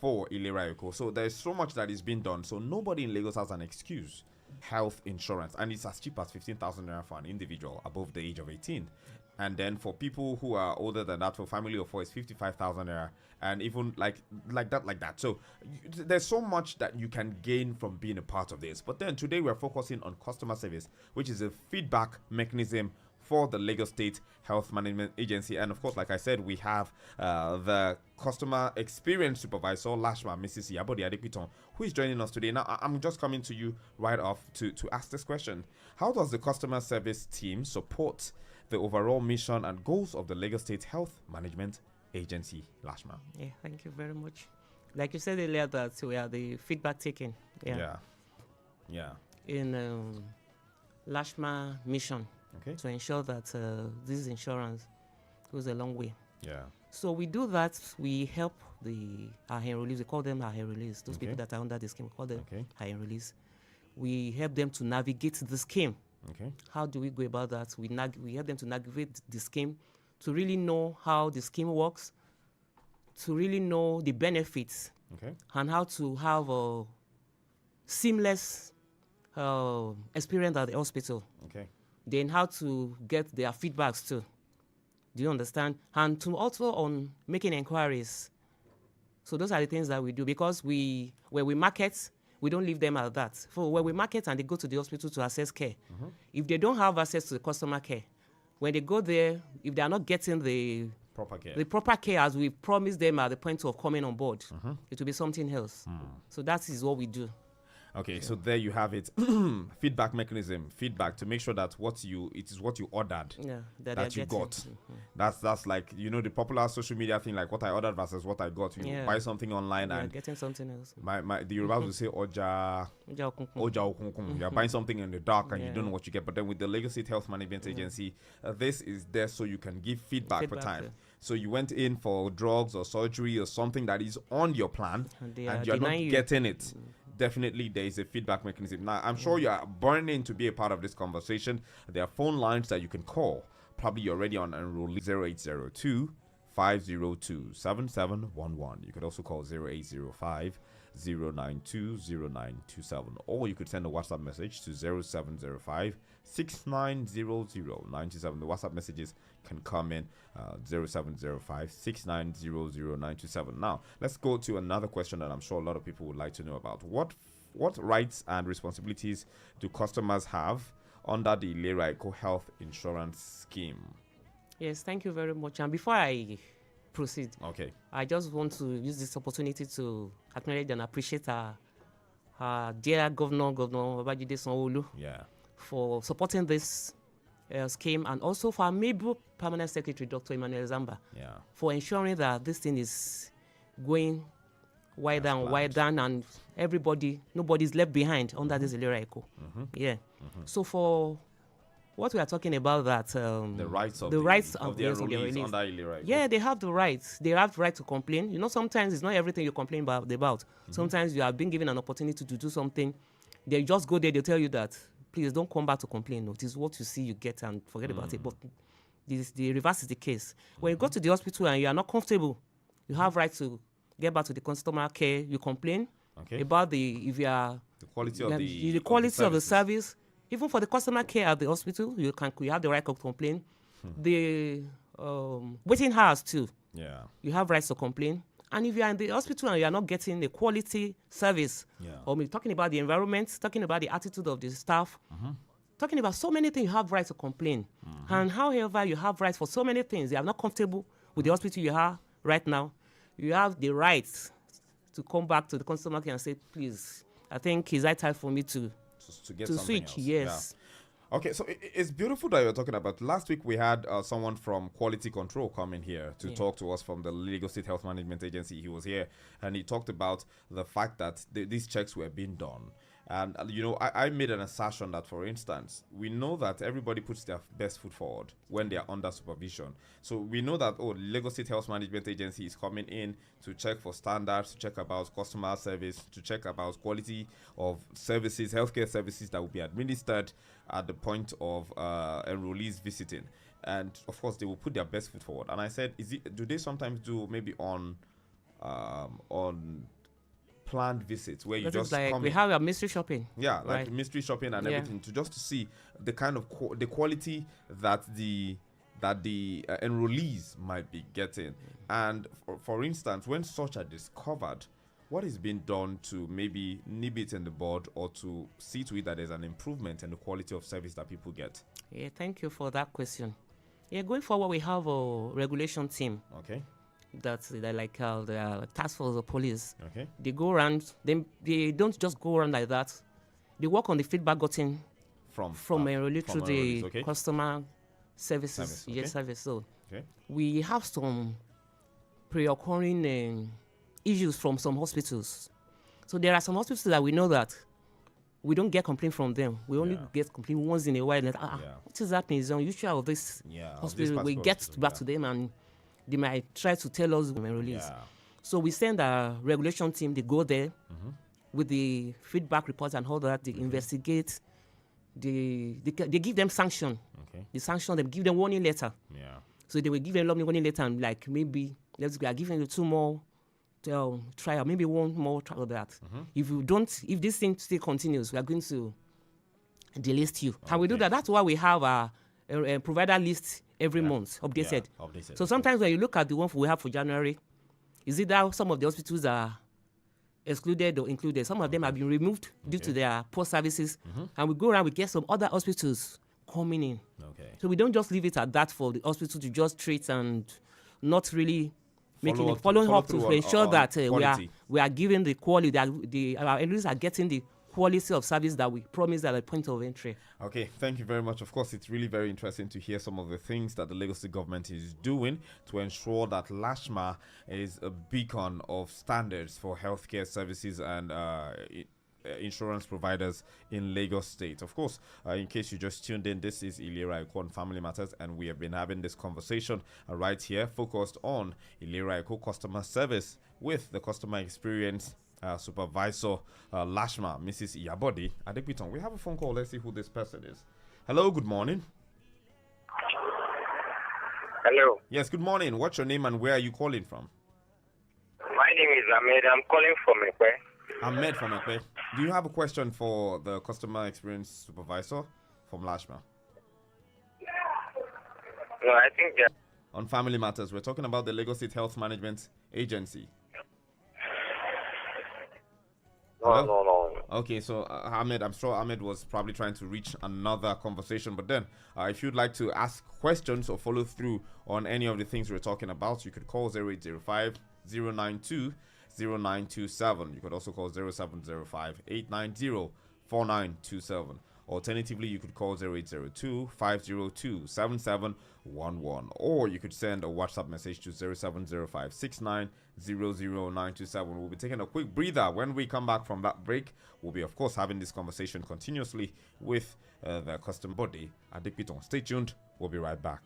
for Ilera Eko. So there's so much that is being done. So nobody in Lagos has an excuse. Health insurance, and it's as cheap as 15,000 naira for an individual above the age of 18. And then for people who are older than that, for family of four, it's 55,000 naira, and even like that. So there's so much that you can gain from being a part of this. But then today we're focusing on customer service, which is a feedback mechanism for the Lagos State Health Management Agency. And of course, like I said, we have the Customer Experience Supervisor, Lashma, Mrs. Yabodi Adepiton, who is joining us today. Now, I'm just coming to you right off to ask this question. How does the customer service team support the overall mission and goals of the Lagos State Health Management Agency, Lashma? Yeah, thank you very much. Like you said earlier, that we are the feedback taking. Yeah. In Lashma mission. Okay. To ensure that this insurance goes a long way. Yeah. So we do that. We help our enrollees. We call them our enrollees. Those people that are under the scheme, we call them our enrollees. We help them to navigate the scheme. Okay. How do we go about that? We help them to navigate the scheme, to really know how the scheme works, to really know the benefits, and how to have a seamless experience at the hospital. Okay. Then how to get their feedbacks too. Do you understand? And to also on making inquiries. So those are the things that we do, because when we market, we don't leave them at that. For when we market and they go to the hospital to access care, if they don't have access to the customer care, when they go there, if they are not getting the proper care as we promised them at the point of coming on board, it will be something else. So that is what we do. Okay, so there you have it. Feedback mechanism, feedback to make sure that it is what you ordered that you got. That's like, the popular social media thing, like what I ordered versus what I got. You buy something online and getting something else. The Yorubas will say oja okunkun. You're buying something in the dark and you don't know what you get. But then with the Lagos State Health Management Agency, this is there so you can give feedback per time. So you went in for drugs or surgery or something that is on your plan and you're not getting it. Definitely there is a feedback mechanism. Now, I'm sure you are burning to be a part of this conversation. There are phone lines that you can call. Probably you're already on enrollee 0802 502 7711. You could also call 0805 092 0927. Or you could send a WhatsApp message to 0705 6900 The WhatsApp messages can come in 0705 6900 Now, let's go to another question that I'm sure a lot of people would like to know about. What rights and responsibilities do customers have under the Ilera Eko Health Insurance Scheme? Yes, thank you very much. And before I proceed, I just want to use this opportunity to acknowledge and appreciate our dear Governor Babajide Sanwo-Olu for supporting this scheme, and also for our Mabel Permanent Secretary, Dr. Emmanuel Zamba, for ensuring that this thing is going wider and wider, and nobody's left behind under this Ilera Eko. So for what we are talking about, that the rights of the enrollees under Ilera Eko. Yeah, they have the rights. They have the right to complain. Sometimes it's not everything you complain about. Sometimes you are being given an opportunity to do something. They just go there, they tell you that, please don't come back to complain. No, it is what you see, you get, and forget about it. But the reverse is the case. When you go to the hospital and you are not comfortable, you have right to get back to the customer care. You complain about the quality of the service. Even for the customer care at the hospital, you have the right to complain. The waiting hours too. You have rights to complain. And if you are in the hospital and you are not getting a quality service, or we're talking about the environment, talking about the attitude of the staff, talking about so many things, you have rights to complain. And however, you have rights for so many things. You are not comfortable with the hospital you are right now. You have the right to come back to the customer care and say, please, I think it's right time for me to switch. Else. Yes. Okay, so it's beautiful that you're talking about. Last week we had someone from Quality Control come in here to talk to us from the Lagos State Health Management Agency. He was here and he talked about the fact that these checks were being done. And, I made an assertion that, for instance, we know that everybody puts their best foot forward when they are under supervision. So we know that, Lagos State Health Management Agency is coming in to check for standards, to check about customer service, to check about quality of services, healthcare services that will be administered at the point of enrollees visiting. And, of course, they will put their best foot forward. And I said, do they sometimes do maybe on planned visits where you That is just like come we in. have a mystery shopping. Yeah, like right? mystery shopping and Yeah. everything, to see the kind of the quality that the enrollees might be getting. And for instance, when such are discovered, what is being done to maybe nib it in the bud or to see to it that there's an improvement in the quality of service that people get? Yeah, thank you for that question. Yeah, going forward, we have a regulation team. Okay. That's like the task force of police. Okay. They go around. They don't just go around like that. They work on the feedback gotten from enrollee through the okay. customer services. Okay. Yes, service. So okay. we have some pre-occurring issues from some hospitals. So there are some hospitals that we know that we don't get complaint from them. We only get complaint once in a while. Like, what is happening? Is unusual of this hospital. We get back to them and they might try to tell us when we release. So we send a regulation team. They go there with the feedback reports and all that. They investigate. They give them sanction. They sanction them. Give them warning letter. So they will give them a warning letter and like maybe we are giving you 2 more trial, maybe 1 more trial of that. If this thing still continues, we are going to delist you. How we do that? That's why we have a provider list every month updated. So sometimes when you look at the one we have for January, is it that some of the hospitals are excluded or included? Some of them have been removed due to their poor services. And we go around, we get some other hospitals coming in. So we don't just leave it at that for the hospital to just treat and not really following up to ensure that we are giving the quality, our enrollees are getting the quality of service that we promised at the point of entry. Okay, thank you very much. Of course, it's really very interesting to hear some of the things that the Lagos State government is doing to ensure that LASHMA is a beacon of standards for healthcare services and insurance providers in Lagos State. Of course, in case you just tuned in, this is Ilera Eko on Family Matters, and we have been having this conversation right here focused on Ilera Eko customer service with the customer experience supervisor, LASHMA, Mrs. Iyabode Adepiton. We have a phone call. Let's see who this person is. Hello, good morning. Hello. Yes, good morning. What's your name and where are you calling from? My name is Ahmed. I'm calling from Ekwe. Ahmed from Ekwe. Do you have a question for the customer experience supervisor from LASHMA? No, I think that. On Family Matters, we're talking about the Lagos State Health Management Agency. No. Okay, so Ahmed, I'm sure Ahmed was probably trying to reach another conversation, but then if you'd like to ask questions or follow through on any of the things we're talking about, you could call 0805 092 0927. You could also call 0705 890 4927. Alternatively, you could call 0802 502 7711, or you could send a WhatsApp message to 0705 6900927. We'll be taking a quick breather. When we come back from that break, we'll be, of course, having this conversation continuously with the customer body at Dipiton. Stay tuned. We'll be right back.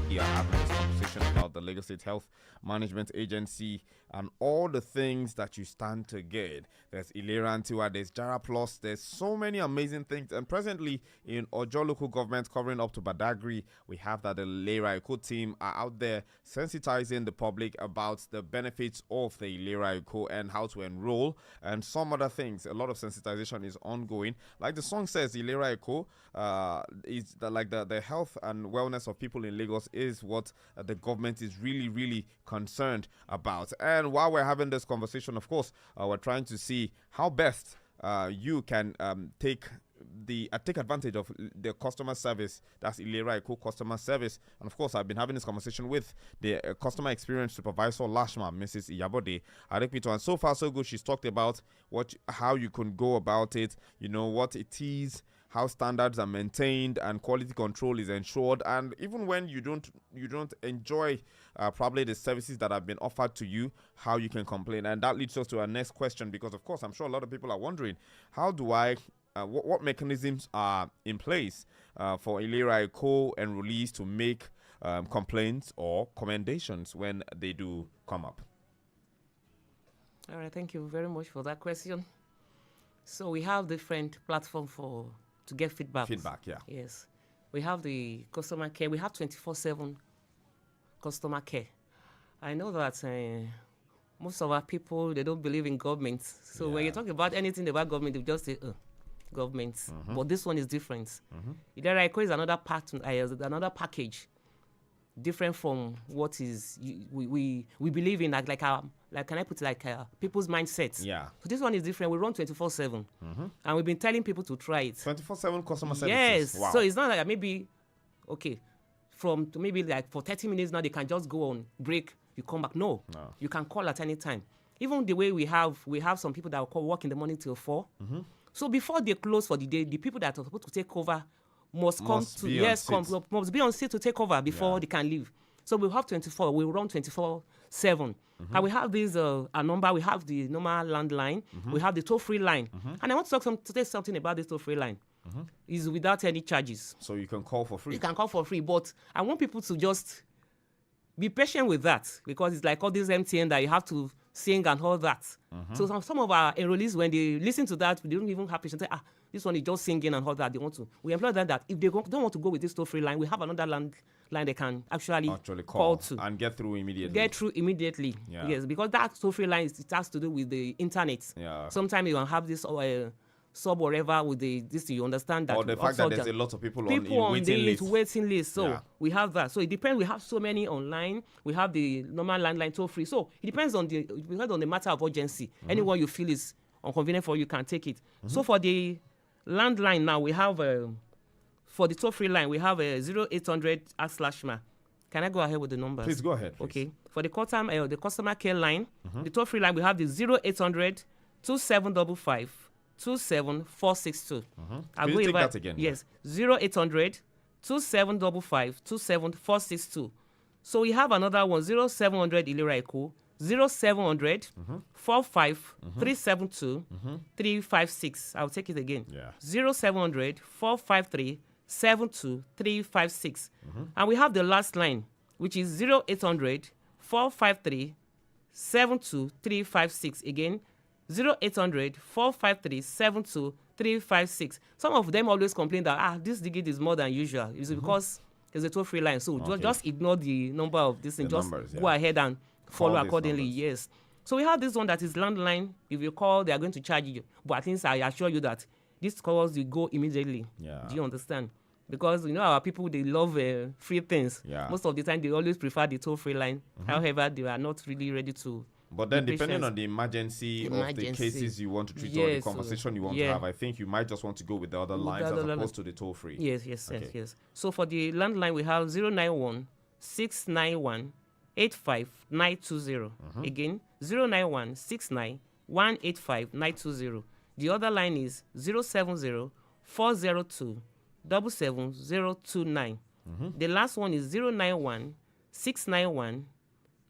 We are having this conversation about about the Lagos State Health Management Agency and all the things that you stand to get. There's Ilera Eko, there's Jara Plus, there's so many amazing things. And presently in Ojo local government covering up to Badagry, we have that the Ilera Eko team are out there sensitizing the public about the benefits of the Ilera Eko and how to enroll and some other things. A lot of sensitization is ongoing. Like the song says, Ilera Eko is the health and wellness of people in Lagos is what the government is really concerned about. And while we're having this conversation, of course, we're trying to see how best you can take advantage of the customer service. That's Ilera Eko customer service. And of course, I've been having this conversation with the customer experience supervisor Lashma, Mrs. Iyabode Adekpito, and so far so good. She's talked about how you can go about it, what it is, how standards are maintained and quality control is ensured, and even when you don't enjoy probably the services that have been offered to you, how you can complain. And that leads us to our next question, because of course I'm sure a lot of people are wondering, how do I what mechanisms are in place for Ilera Eko enrollees to make complaints or commendations when they do come up? All right, thank you very much for that question. So we have different platforms to get feedback. Yeah. Yes. We have the customer care. We have 24/7 customer care. I know that most of our people, they don't believe in government. So when you talk about anything about government, they just say, government. But this one is different. Ilera Eko is another package, different from what is we believe in, can I put it people's mindsets. Yeah. So this one is different. We run 24/7, and we've been telling people to try it. 24/7 customer services. Yes. Wow. So it's not like maybe, maybe for 30 minutes now they can just go on break. You come back. No. You can call at any time. Even the way we have some people that will work in the morning till 4. So before they close for the day, the people that are supposed to take over must be on seat to take over before they can leave. So we have 24. We run 24/7, and we have this a number. We have the normal landline. We have the toll-free line, and I want to say something about this toll-free line. Is without any charges. So you can call for free. You can call for free, but I want people to just be patient with that, because it's like all this MTN that you have to sing and all that. So some of our enrollees, when they listen to that, they don't even have patience. Say, this one is just singing and all that. They want to. We employ them that if they don't want to go with this toll-free line, we have another line they can actually call to and get through immediately. Yeah. Yes, because that toll-free line it has to do with the internet. Yeah. Sometimes you will have this sub or whatever with this. You understand that. Or the fact that there's a lot of people on the waiting list. So we have that. So it depends. We have so many online. We have the normal landline toll-free. So it depends on the matter of urgency. Anyone you feel is inconvenient for you can take it. So for the landline now, we have for the toll-free line, we have a 0800/#. Can I go ahead with the numbers? Please go ahead. Please. Okay. For the customer care line, the toll-free line, we have the 0800-2755-27462. Can you take that again? Yes. 0800-2755-27462. So we have another one, 0700 Ilera Eko, 0700 45 372 356. I'll take it again. 0700 453 72356. And we have the last line, which is 0800 453 72356. Again, 0800 453 72356. Some of them always complain that this digit is more than usual. It's because it's a toll-free line. So just ignore the number of this and just go ahead and follow accordingly. Yes. So we have this one that is landline. If you call, they are going to charge you. But at least I assure you that these calls will go immediately. Yeah. Do you understand? Because our people, they love free things. Yeah. Most of the time, they always prefer the toll-free line. However, they are not really ready to. But then, depending on the emergency of the cases you want to treat or the conversation you want to have, I think you might just want to go with the other lines as opposed to the toll-free. Yes. So for the landline, we have 091 691 85920. Again, 091 691 85920. The other line is 070 402 77029. The last one is 091 691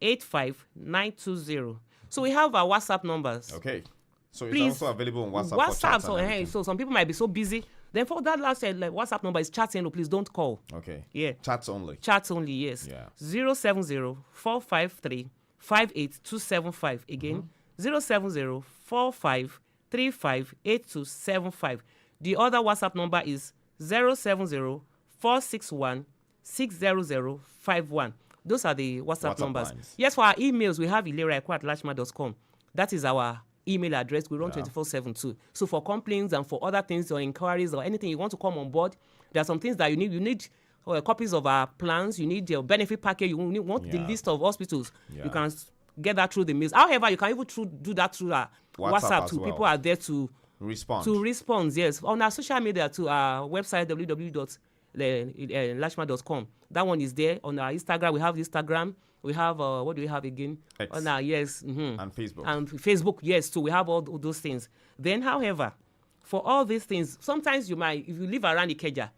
85920. So we have our WhatsApp numbers. Okay. So it's also available on WhatsApp. So some people might be so busy Then for that last like WhatsApp number is chat only. Please don't call. Okay. Yeah. Chats only. Chat only, yes. Yeah. 070-453-58275. Again, 070-4535-8275. The other WhatsApp number is 070-461-60051. Those are the WhatsApp numbers. Lines. Yes, for our emails, we have ileraeko@lashma.com. That is our email address. We run 24/7 too. So for complaints and for other things or inquiries or anything you want to come on board, there are some things that you need. You need copies of our plans. You need your benefit package. You want the list of hospitals. You can get that through the mails. However, you can even do that through WhatsApp too. People are there to respond. Yes, on our social media too. Our website www.lashma.com. That one is there. On our Instagram, we have Instagram. We have what do we have again? X. On our And Facebook. And Facebook, yes. So we have all those things. Then, however, for all these things, sometimes you might, if you live around Ikeja,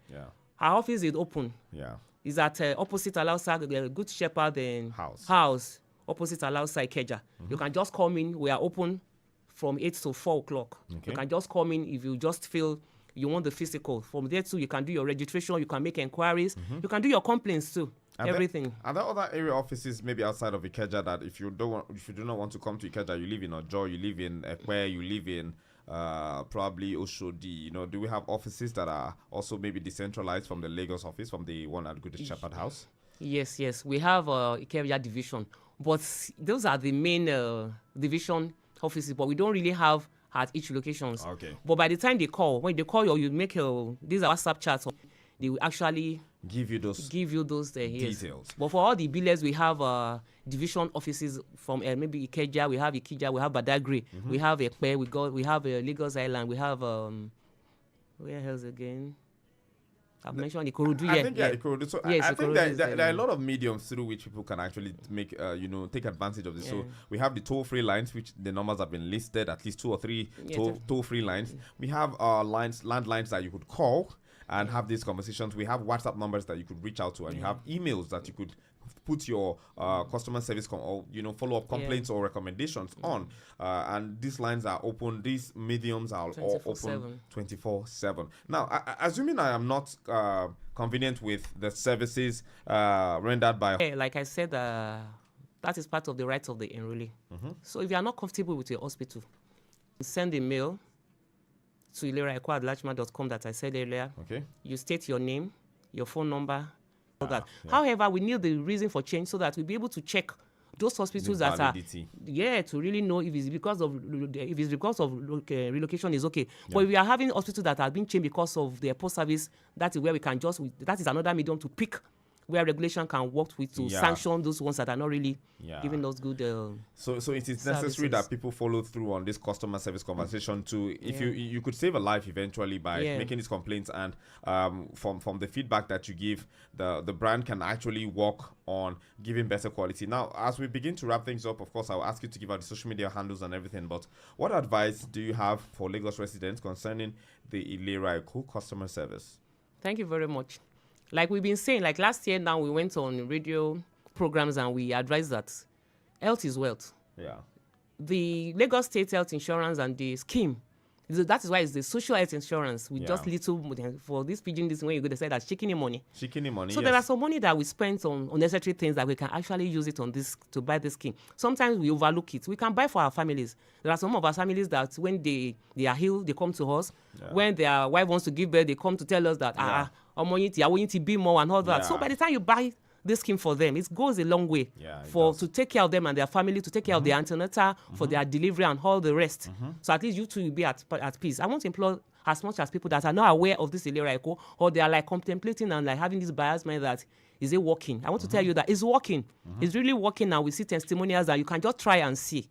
our office is open. Yeah. Is at opposite Alausa, Good Shepherd and House. Opposite Alausa Ikeja. You can just come in. We are open from 8 to 4 o'clock. Okay. You can just come in if you just feel you want the physical. From there too, you can do your registration. You can make inquiries. You can do your complaints too. Everything. Are there other area offices maybe outside of Ikeja that if you do not want to come to Ikeja, you live in Ojo, you live in Ekwe, you live in probably Oshodi, do we have offices that are also maybe decentralized from the Lagos office, from the one at Good Shepherd House? Yes. We have Ikeja division, but those are the main division offices, but we don't really have at each locations. Okay. But by the time they call, when they call you make these are WhatsApp chats, they will actually give you those details. Yes. But for all the billers, we have division offices from maybe Ikeja, we have Badagry, we have Ekpe, we have Lagos Island, we have where else again? I've mentioned Ikorodu. Ikorodu. So I think there are a lot of mediums through which people can actually make, take advantage of this. Yeah. So we have the toll-free lines, which the numbers have been listed, at least 2 or 3 toll-free lines. We have landlines that you could call and have these conversations. We have WhatsApp numbers that you could reach out to, and you have emails that you could put your customer service follow-up complaints or recommendations on, and these lines are open. These mediums are all open 24/7. Now, assuming I am not convenient with the services rendered by, like I said, that is part of the rights of the enrollee. So if you are not comfortable with your hospital, send a mail to ileraeko@lashma.com that I said earlier. Okay. You state your name, your phone number, all that. Yeah. However, we need the reason for change so that we'll be able to check those hospitals that are to really know if it's because of relocation is okay. Yeah. But if we are having hospitals that are being changed because of their post service, that is where we can that is another medium to pick where regulation can work with to sanction those ones that are not really giving those good so it is necessary that people follow through on this customer service conversation too. If you could save a life eventually by making these complaints, and from the feedback that you give, the brand can actually work on giving better quality. Now, as we begin to wrap things up, of course, I'll ask you to give out the social media handles and everything, but what advice do you have for Lagos residents concerning the Ilera Eko customer service? Thank you very much. Like we've been saying, like last year now, we went on radio programs and we advised that health is wealth. Yeah. The Lagos State Health Insurance and the scheme, that is why it's the social health insurance with just little for this pigeon. This when you go to say that shaking money. So there are some money that we spent on unnecessary things that we can actually use it on this to buy this scheme. Sometimes we overlook it. We can buy for our families. There are some of our families that when they are healed, they come to us. When their wife wants to give birth, they come to tell us that I want you to be more and all that. So by the time you buy this scheme for them, it goes a long way to take care of them and their family, to take care of their antenatal, for their delivery and all the rest. So at least you two will be at peace. I want to implore as much as people that are not aware of this Ilera Eko, or they are like contemplating and like having this bias mind that is it working? I want to tell you that it's working. It's really working, and we see testimonials that you can just try and see.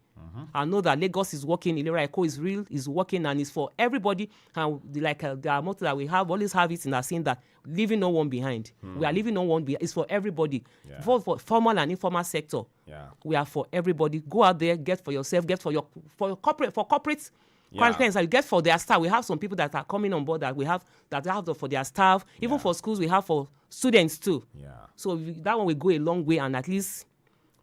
I know that Lagos is working, Ilera Eko is real, is working, and it's for everybody. And the motto that we have, always have it in our saying that leaving no one behind. We are leaving no one behind. It's for everybody. For formal and informal sector. We are for everybody. Go out there, get for yourself, get for corporate clients. You get for their staff. We have some people that are coming on board that we have for their staff. Even for schools, we have for students too. So that one will go a long way, and at least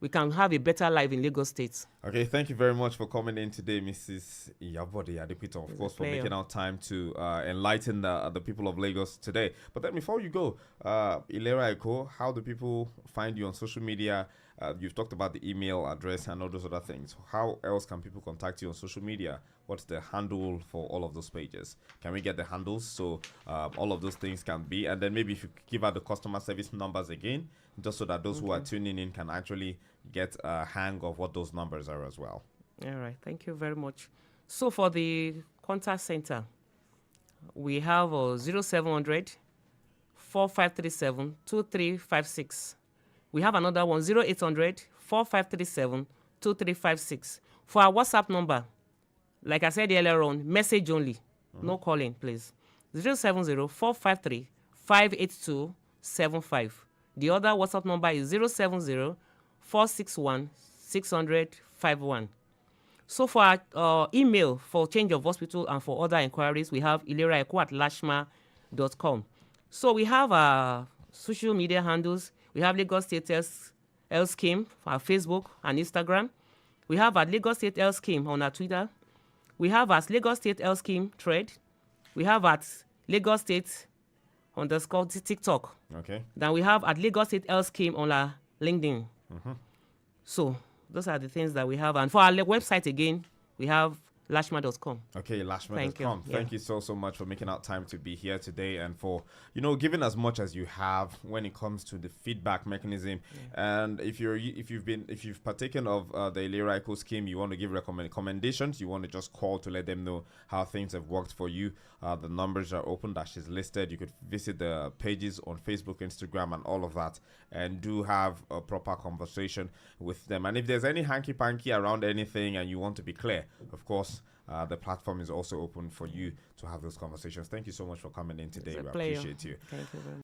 we can have a better life in Lagos State. Okay, thank you very much for coming in today, Mrs. Iyabode Adepiton, of course, for making out time to enlighten the people of Lagos today. But then before you go, Ilera Eko, how do people find you on social media? You've talked about the email address and all those other things. How else can people contact you on social media? What's the handle for all of those pages? Can we get the handles so all of those things can be? And then maybe if you give out the customer service numbers again, just so that those who are tuning in can actually get a hang of what those numbers are as well. All right. Thank you very much. So for the contact center, we have 0700 4537 2356. We have another one, 0800 4537 2356. For our WhatsApp number, like I said earlier on, message only, no calling, please. 070 453 58275. The other WhatsApp number is 070 461 60051. So for our email for change of hospital and for other inquiries, we have ileraeko@lashma.com. So we have our social media handles. We have Lagos State Health Scheme for our Facebook and Instagram. We have our Lagos State Health Scheme on our Twitter. We have our Lagos State Health Scheme thread. We have at Lagos State _ TikTok. Okay. Then we have at Lagos State Health Scheme on our LinkedIn. So those are the things that we have. And for our website again, we have lashma.com. Okay, lashma.com. Thank you. Thank you so much for making out time to be here today and for, giving as much as you have when it comes to the feedback mechanism. Yeah. And if you've partaken of the Ilera Eko scheme, you want to give recommendations, you want to just call to let them know how things have worked for you. The numbers are open that she's listed. You could visit the pages on Facebook, Instagram, and all of that, and do have a proper conversation with them. And if there's any hanky-panky around anything and you want to be clear, of course, the platform is also open for you to have those conversations. Thank you so much for coming in today. We appreciate you. Thank you very much.